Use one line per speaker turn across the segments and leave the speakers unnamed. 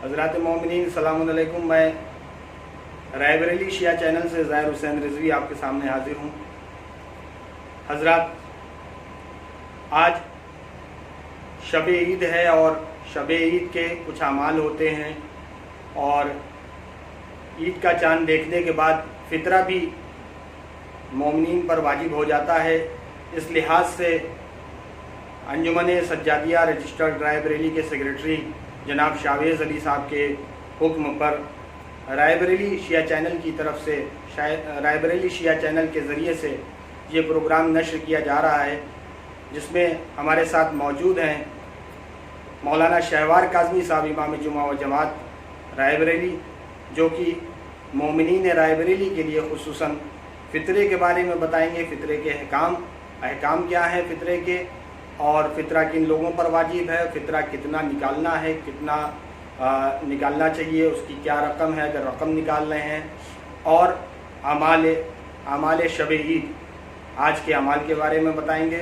हज़रात मोमिनीन सलाम अलैकुम। मैं रायबरेली शिया चैनल से ज़ाहिर हुसैन रिजवी आपके सामने हाजिर हूँ। हज़रात, आज शब ईद है और शब ईद के कुछ अमाल होते हैं और ईद का चाँद देखने के बाद फितरा भी मोमिनीन पर वाजिब हो जाता है। इस लिहाज से अंजुमन सज्जादिया रजिस्टर्ड रायबरेली के सेक्रेटरी जनाब शावेज़ अली साहब के हुक्म पर रायबरेली शिया चैनल की तरफ से रायबरेली शिया चैनल के ज़रिए से ये प्रोग्राम नश्र किया जा रहा है, जिसमें हमारे साथ मौजूद हैं मौलाना शहवार काज़मी साहब इमाम जुमा व जमात रायबरेली, जो कि मोमिनीन रायबरेली के लिए खुसूसन फ़ितरे के बारे में बताएंगे। फ़ितरे के अहकाम क्या है फ़ितरे के, और फ़ितरा किन लोगों पर वाजिब है, फ़ितरा कितना निकालना है, कितना निकालना चाहिए, उसकी क्या रकम है अगर रकम निकाल रहे हैं, और अमाल शब ईद आज के अमाल के बारे में बताएंगे।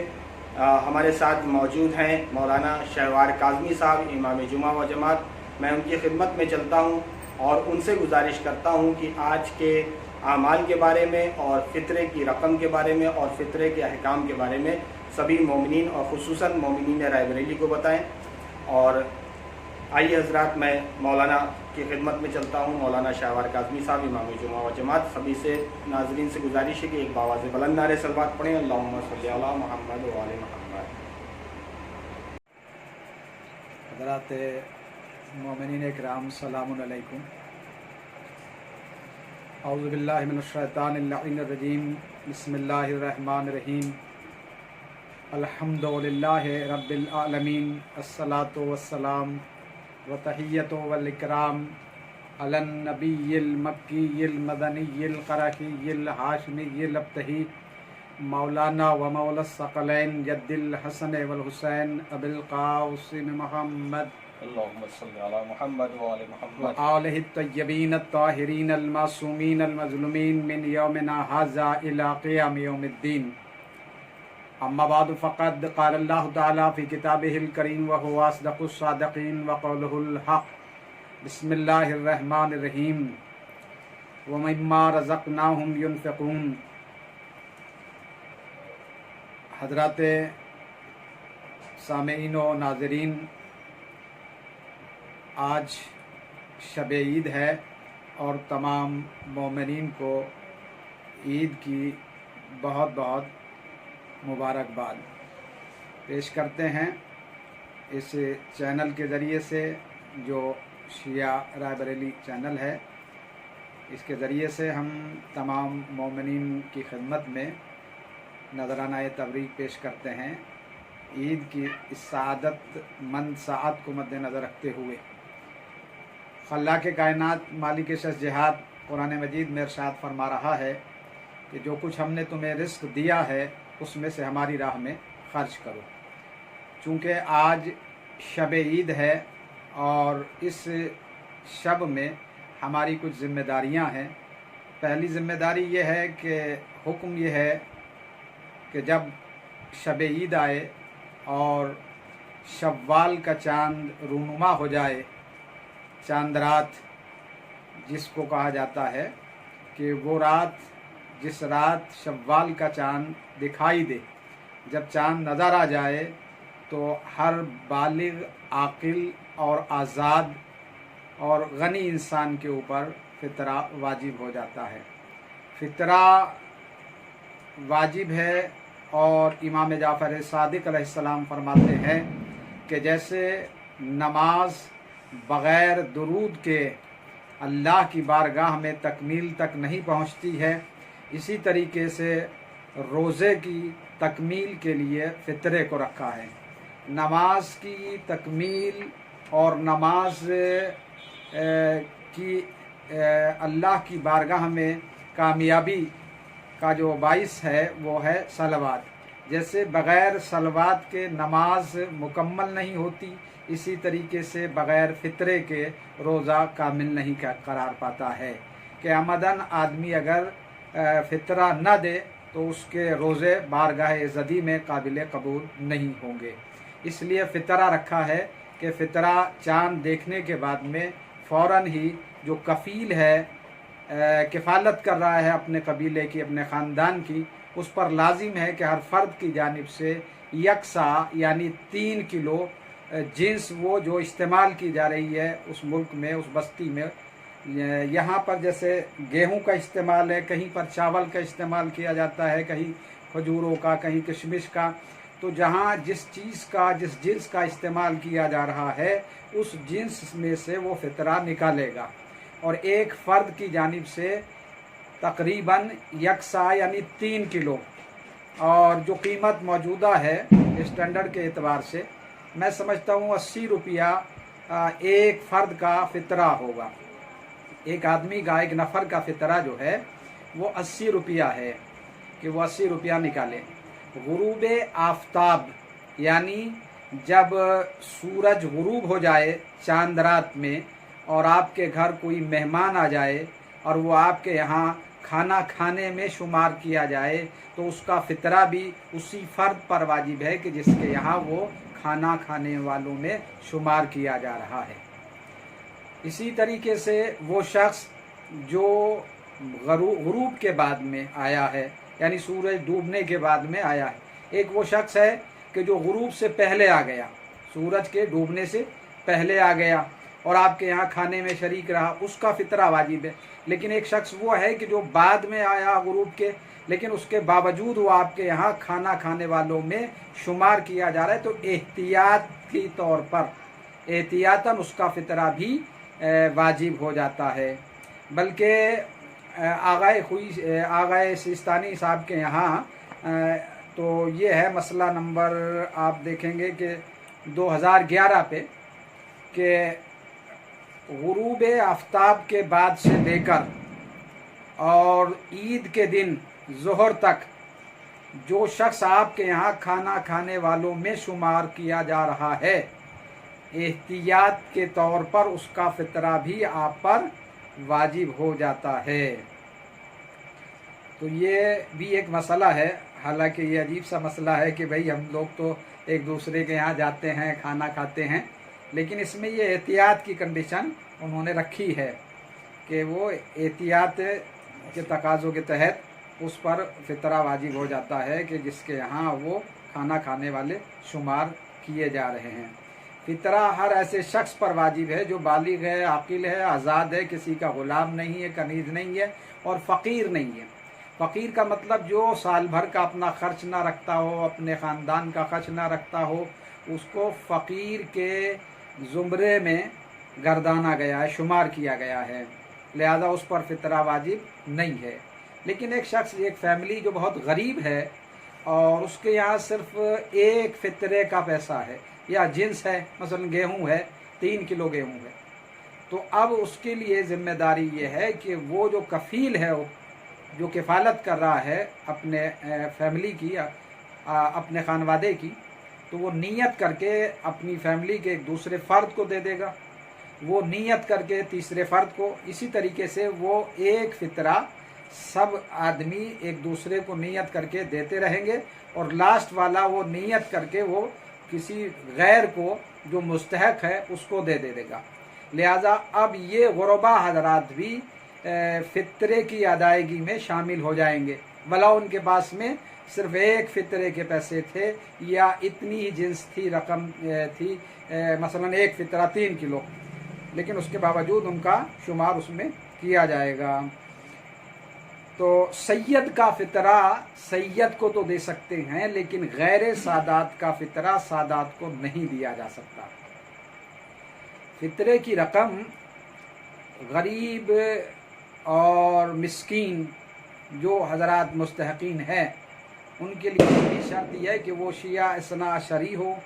हमारे साथ मौजूद हैं मौलाना शहवार काज़मी साहब इमाम जुमा व जमात। मैं उनकी खिदमत में चलता हूँ और उनसे गुजारिश करता हूँ कि आज के अमाल के बारे में और फ़ितरे की रकम के बारे में और फ़ितरे के अहकाम के बारे में सभी मोमिनीन और ख़ुसूसन मोमिनीन रायबरेली को बताएं। और आइए हज़रात, मैं मौलाना की खिदमत में चलता हूँ। मौलाना शहवार काज़मी साहब इमाम जुमा व जमात, सभी से नाज़रीन से गुजारिश है कि एक बावाज़ बुलंद नारे सलवात पढ़ें, अल्लाहुम्मा सल्ली अला मुहम्मद व आले मुहम्मद।
हज़रात मोमिनीन इकराम सलामुन अलैकुम। औज़ु बिल्लाहि मिनश शैतानिर रजीम। बिस्मिल्लाहिर रहमानिर रहीम। अल्हम्दुलिल्लाहि रब्बिल आलमीन। अस्सलातु वस्सलाम व तहिय्यतु वल इकराम अलन नबिय्यिल मक्किय्यिल मदनिय्यिल क़रहिय्यिल हाशिमिय्यिल अब्तही मौलाना व मौला सकलैन जद्दिल हसन वल हुसैन अबिल क़ासिम मुहम्मद
अल्लाहुम्मा सल्ली अला मुहम्मद व आले मुहम्मद
व आलिहि तय्यबीन अत्ताहिरीन अलमासूमीन अलमज़लूमीन मिन यौमिना हाज़ा इला क़ियाम यौमिद्दीन। अम्मा बाद फ़क़द क़ाल अल्लाहु तआला फ़ी किताबिहिल करीम व हुवा अस्दक़ुस सादिक़ीन व क़ौलुहुल हक़। बिस्मिल्लाहिर रहमानिर रहीम। व मिम्मा रज़क़नाहुम युनफ़िक़ून। हज़रात सामीईन व नाज़रीन, आज शब ईद है और तमाम मोमिनीन को ईद की बहुत बहुत मुबारकबाद पेश करते हैं। इस चैनल के ज़रिए से, जो शिया रायबरेली चैनल है, इसके ज़रिए से हम तमाम मोमिनीन की खिदमत में नज़राना तबरीक पेश करते हैं। ईद की इस सआदत मंद साअत को मद्देनज़र रखते हुए खल्लाक़ कायनात मालिक शज़्ज़हात कुरान मजीद में इरशाद फरमा रहा है कि जो कुछ हमने तुम्हें रिस्क दिया है उसमें से हमारी राह में खर्च करो। चूँकि आज शब ईद है और इस शब में हमारी कुछ ज़िम्मेदारियां हैं। पहली ज़िम्मेदारी ये है कि हुक्म ये है कि जब शब ईद आए और शव्वाल का चाँद रूनुमा हो जाए, चाँद रात जिसको कहा जाता है, कि वो रात जिस रात शव्वाल का चाँद दिखाई दे, जब चाँद नज़र आ जाए तो हर बालिग, आकिल और आज़ाद और गनी इंसान के ऊपर फ़ितरा वाजिब हो जाता है। फ़ितरा वाजिब है और इमाम जाफ़र सादिक़ अलैहिस्सलाम फरमाते हैं कि जैसे नमाज बग़ैर दुरूद के अल्लाह की बारगाह में तकमील तक नहीं पहुंचती है, इसी तरीके से रोज़े की तकमील के लिए फ़ितरे को रखा है। नमाज की तकमील और नमाज की अल्लाह की बारगाह में कामयाबी का जो बाइस है वो है सलवात। जैसे बग़ैर सलवात के नमाज मुकम्मल नहीं होती, इसी तरीके से बग़ैर फ़ितरे के रोज़ा कामिल नहीं करार पाता है। कि आमदन आदमी अगर फ़ितरा न दे तो उसके रोज़े बारगाह ज़दी में काबिल कबूल नहीं होंगे। इसलिए फ़ितरा रखा है कि फ़ितरा चाँद देखने के बाद में फ़ौरन ही जो कफ़ील है, किफ़ालत कर रहा है अपने कबीले की, अपने ख़ानदान की, उस पर लाजिम है कि हर फ़र्द की जानिब से यकसा यानी 3 किलो जिन्स वो जो इस्तेमाल की जा रही है उस मुल्क में, उस बस्ती में। यहाँ पर जैसे गेहूं का इस्तेमाल है, कहीं पर चावल का इस्तेमाल किया जाता है, कहीं खजूरों का, कहीं किशमिश का। तो जहाँ जिस चीज़ का, जिस जिन्स का इस्तेमाल किया जा रहा है उस जिन्स में से वो फितरा निकालेगा और एक फ़र्द की जानिब से तकरीबन यकसा यानी 3 किलो, और जो कीमत मौजूदा है स्टैंडर्ड के एतबार से मैं समझता हूँ 80 रुपया एक फ़र्द का फ़ितरा होगा। एक आदमी का, एक नफ़र का फ़ितरा जो है वो 80 रुपया है कि वो 80 रुपया निकाले। गुरूब आफ्ताब यानी जब सूरज गुरूब हो जाए चांद रात में और आपके घर कोई मेहमान आ जाए और वो आपके यहाँ खाना खाने में शुमार किया जाए तो उसका फ़ितरा भी उसी फ़र्द पर वाजिब है कि जिसके यहाँ वो खाना खाने वालों में शुमार किया जा रहा है। इसी तरीके से वो शख्स जो गुरूब के बाद में आया है यानी सूरज डूबने के बाद में आया है, एक वो शख्स है कि जो गुरूब से पहले आ गया, सूरज के डूबने से पहले आ गया और आपके यहाँ खाने में शरीक रहा, उसका फ़ितरा वाजिब है। लेकिन एक शख्स वो है कि जो बाद में आया गुरूब के, लेकिन उसके बावजूद वो आपके यहाँ खाना खाने वालों में शुमार किया जा रहा है, तो एहतियात के तौर पर एहतियातन उसका फ़ितरा भी वाजिब हो जाता है। बल्कि आगाए सिस्तानी साहब के यहाँ तो ये है मसला नंबर, आप देखेंगे कि 2011 पे कि गुरूब आफ्ताब के बाद से लेकर और ईद के दिन ज़ोहर तक जो शख्स आपके यहाँ खाना खाने वालों में शुमार किया जा रहा है, एहतियात के तौर पर उसका फ़ितरा भी आप पर वाजिब हो जाता है। तो ये भी एक मसला है, हालांकि ये अजीब सा मसला है कि भाई हम लोग तो एक दूसरे के यहाँ जाते हैं, खाना खाते हैं, लेकिन इसमें ये एहतियात की कंडीशन उन्होंने रखी है कि वो एहतियात के तकाज़ों के तहत उस पर फ़ितरा वाजिब हो जाता है कि जिसके यहाँ वो खाना खाने वाले शुमार किए जा रहे हैं। फ़ितरा हर ऐसे शख्स पर वाजिब है जो बालिग है, आकिल है, आज़ाद है, किसी का ग़ुलाम नहीं है, कनीज़ नहीं है और फ़कीर नहीं है। फ़कीर का मतलब जो साल भर का अपना ख़र्च ना रखता हो, अपने ख़ानदान का ख़र्च ना रखता हो, उसको फ़कीर के ज़ुमरे में गर्दाना गया है, शुमार किया गया है, लिहाजा उस पर फ़ितरा वाजिब नहीं है। लेकिन एक शख्स, एक फैमिली जो बहुत गरीब है और उसके यहाँ सिर्फ एक फ़ितरे का पैसा है या जिन्स है, मसलन गेहूँ है, 3 किलो गेहूँ है, तो अब उसके लिए ज़िम्मेदारी ये है कि वो जो कफ़ील है, जो किफ़ालत कर रहा है अपने फैमिली की, अपने खानवादे की, तो वो नीयत करके अपनी फैमिली के एक दूसरे फ़र्द को दे देगा, वो नीयत करके तीसरे फ़र्द को, इसी तरीके से वो एक फ़ितरा सब आदमी एक दूसरे को नीयत करके देते रहेंगे और लास्ट वाला वो नीयत करके वो किसी गैर को जो मुस्तहक है उसको दे देगा। लिहाजा अब ये गुरबा हजरात भी फ़ितरे की अदायगी में शामिल हो जाएंगे, भला उनके पास में सिर्फ एक फ़ितरे के पैसे थे या इतनी ही जिन्स थी, रकम थी, मसलन एक फ़ितरा 3 किलो, लेकिन उसके बावजूद उनका शुमार उसमें किया जाएगा। तो सैयद का फ़ितरा सैयद को तो दे सकते हैं, लेकिन गैर सादात का फ़ितरा सादात को नहीं दिया जा सकता। फ़ितरे की रकम गरीब और मिस्कीन जो हज़रात मुस्तहक़ीन हैं उनके लिए भी शर्त यह है कि वो शिया इस्ना अशरी हो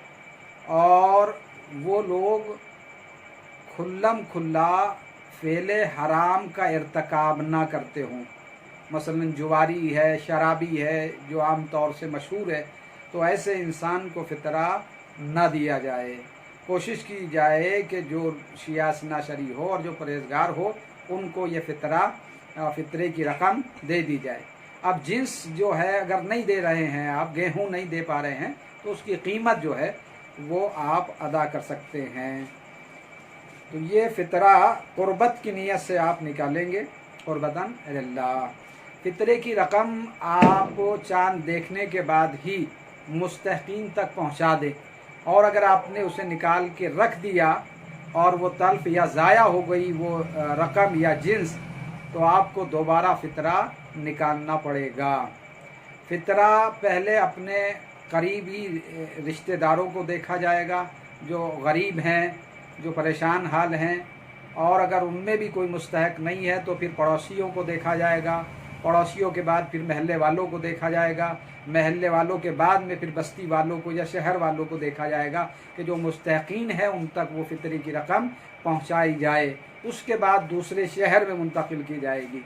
और वो लोग खुल्लम खुल्ला फ़ेले हराम का इर्तकाब ना करते हों। मसलन जुआरी है, शराबी है जो आम तौर से मशहूर है, तो ऐसे इंसान को फ़ितरा ना दिया जाए। कोशिश की जाए कि जो शिया इस्ना अशरी हो और जो परहेज़गार हो उनको ये फ़ितरे की रकम दे दी जाए। अब जिन्स जो है अगर नहीं दे रहे हैं, आप गेहूं नहीं दे पा रहे हैं, तो उसकी कीमत जो है वो आप अदा कर सकते हैं। तो ये फितरा कुर्बत की नीयत से आप निकालेंगे, कुर्बतन अल्लाह। फितरे की रकम आप चांद देखने के बाद ही मुस्तहकीन तक पहुंचा दें, और अगर आपने उसे निकाल के रख दिया और वो तल्फ या ज़ाया हो गई वो रकम या जिन्स, तो आपको दोबारा फितरा निकालना पड़ेगा। फितरा पहले अपने करीबी रिश्तेदारों को देखा जाएगा जो गरीब हैं, जो परेशान हाल हैं, और अगर उनमें भी कोई मुस्तहक नहीं है तो फिर पड़ोसियों को देखा जाएगा, पड़ोसियों के बाद फिर महल्ले वालों को देखा जाएगा, महल्ले वालों के बाद में फिर बस्ती वालों को या शहर वालों को देखा जाएगा कि जो मुस्तहकीन है उन तक वो फितरे की रकम पहुंचाई जाए। उसके बाद दूसरे शहर में मुंतकिल की जाएगी।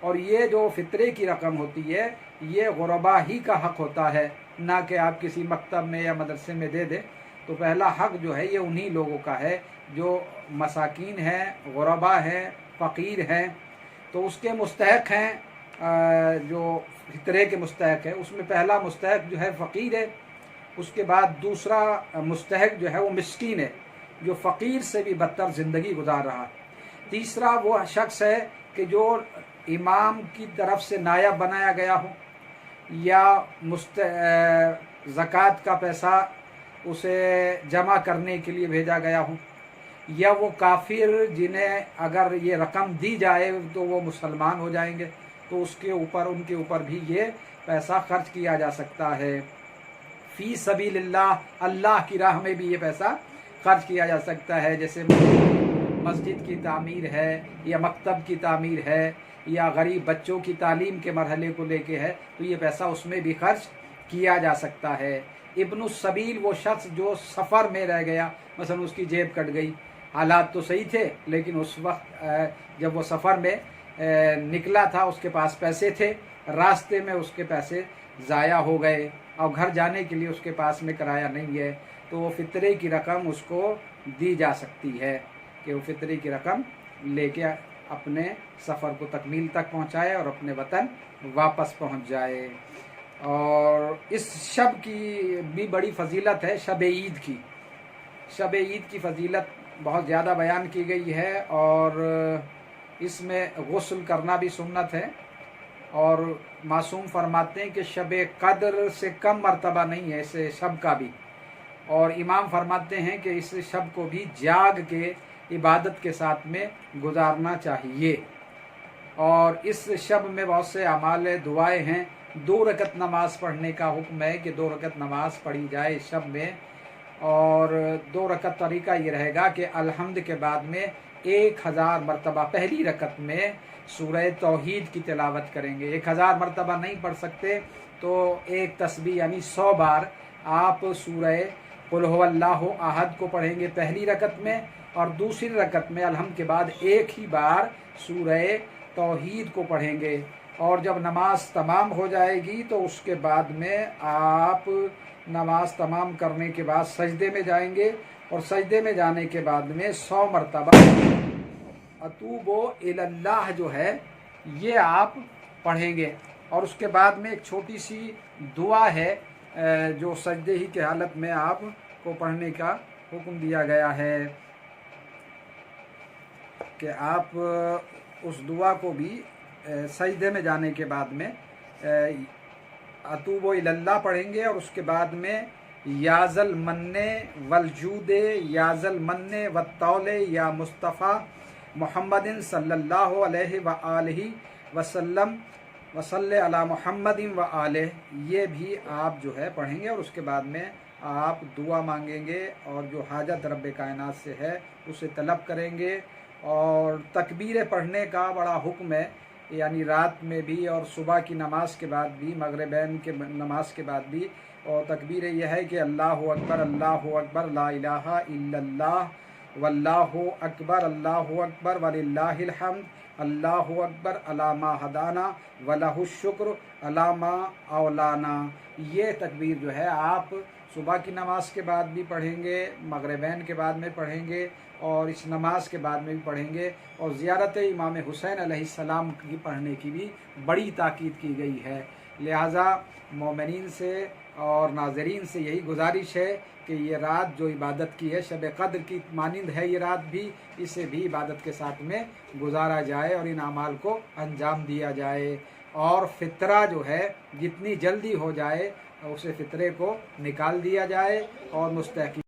और ये जो फितरे की रकम होती है ये गुरबा ही का हक होता है, ना कि आप किसी मकतब में या मदरसे में दे दें। तो पहला हक जो है ये उन्हीं लोगों का है जो मसाकीन हैं, गुरबा हैं, फ़कीर हैं। तो उसके मुस्तहक हैं, जो फितरे के मुस्तहक है उसमें पहला मुस्तहक जो है फ़कीर है। उसके बाद दूसरा मुस्तहक जो है वो मिस्कीन है, जो फ़कीर से भी बदतर ज़िंदगी गुजार रहा। तीसरा वो शख्स है कि जो इमाम की तरफ से नायब बनाया गया हो, या ज़कात का पैसा उसे जमा करने के लिए भेजा गया हो, या वो काफिर जिन्हें अगर ये रकम दी जाए तो वो मुसलमान हो जाएंगे, तो उसके ऊपर उनके ऊपर भी ये पैसा खर्च किया जा सकता है। फ़ी सबीलिल्लाह, अल्लाह की राह में भी ये पैसा खर्च किया जा सकता है। जैसे मस्जिद की तामीर है, या मकतब की तामीर है, या गरीब बच्चों की तालीम के मरहले को लेके है, तो ये पैसा उसमें भी खर्च किया जा सकता है। इब्नुस सबील वो शख्स जो सफ़र में रह गया, मसलन उसकी जेब कट गई, हालात तो सही थे लेकिन उस वक्त जब वो सफ़र में निकला था उसके पास पैसे थे, रास्ते में उसके पैसे ज़ाया हो गए और घर जाने के लिए उसके पास में किराया नहीं है, तो वो फितरे की रकम उसको दी जा सकती है कि वो फितरे की रकम लेके अपने सफ़र को तकमील तक पहुंचाए और अपने वतन वापस पहुंच जाए। और इस शब की भी बड़ी फजीलत है, शब ईद की। शब ईद की फजीलत बहुत ज़्यादा बयान की गई है, और इसमें गुस्ल करना भी सुन्नत है। और मासूम फरमाते हैं कि शब कद्र से कम मर्तबा नहीं है इस शब का भी। और इमाम फरमाते हैं कि इस शब को भी जाग के इबादत के साथ में गुजारना चाहिए। और इस शब में बहुत से अमाल दुआएं हैं। 2 रकत नमाज पढ़ने का हुक्म है कि 2 रकत नमाज पढ़ी जाए इस शब में। और 2 रकत तरीका ये रहेगा कि अल्हम्द के बाद में 1000 मरतबा पहली रकत में सूरह तौहीद की तिलावत करेंगे। 1000 मरतबा नहीं पढ़ सकते तो एक तस्बीह यानी 100 बार आप सूरह कुल हुवल्लाहु अहद को पढ़ेंगे पहली रकत में, और दूसरी रकत में अल्हम्द के बाद एक ही बार सूरह तौहीद को पढ़ेंगे। और जब नमाज तमाम हो जाएगी तो उसके बाद में आप नमाज तमाम करने के बाद सजदे में जाएंगे, और सजदे में जाने के बाद में 100 मरतबा अतूबो इलल्लाह जो है ये आप पढ़ेंगे। और उसके बाद में एक छोटी सी दुआ है जो सजदे ही के हालत में आप को पढ़ने का हुक्म दिया गया है कि आप उस दुआ को भी सजदे में जाने के बाद में अतूबो इलल्लाह पढ़ेंगे। और उसके बाद में याजल मन्ने वलजूदे याजल मन्ने वत्तौले या मुस्तफ़ा मुहम्मदिन सल्लल्लाहु अलैहि व आलिहि वसल्लम वसल्ले अला मुहम्मदिन व आलिहि, ये भी आप जो है पढ़ेंगे। और उसके बाद में आप दुआ मांगेंगे और जो हाजत रब कायनात से है उसे तलब करेंगे। और तकबीरें पढ़ने का बड़ा हुक्म है, यानी रात में भी और सुबह की नमाज के बाद भी, मगरिबैन के नमाज के बाद भी। और तकबीर यह है कि अल्लाहु अकबर ला इलाहा इल्लल्लाह वल्लाहु अकबर वलिल्लाहिल हम्द अल्लाहु अकबर अला मा हदाना वलहु शुक्र अला मा औलाना। ये तकबीर जो है आप सुबह की नमाज के बाद भी पढ़ेंगे, मगरिबैन के बाद में पढ़ेंगे, और इस नमाज के बाद में भी पढ़ेंगे। और ज़ियारत इमाम हुसैन अलैहिस्सलाम की पढ़ने की भी बड़ी ताकीद की गई है। لہٰذا مومنین سے اور ناظرین سے یہی گزارش ہے کہ یہ رات جو عبادت کی ہے شب قدر کی مانند ہے، یہ رات بھی، اسے بھی عبادت کے ساتھ میں گزارا جائے اور ان اعمال کو انجام دیا جائے، اور فطرہ جو ہے جتنی جلدی ہو جائے اسے فطرے کو نکال دیا جائے اور مستحق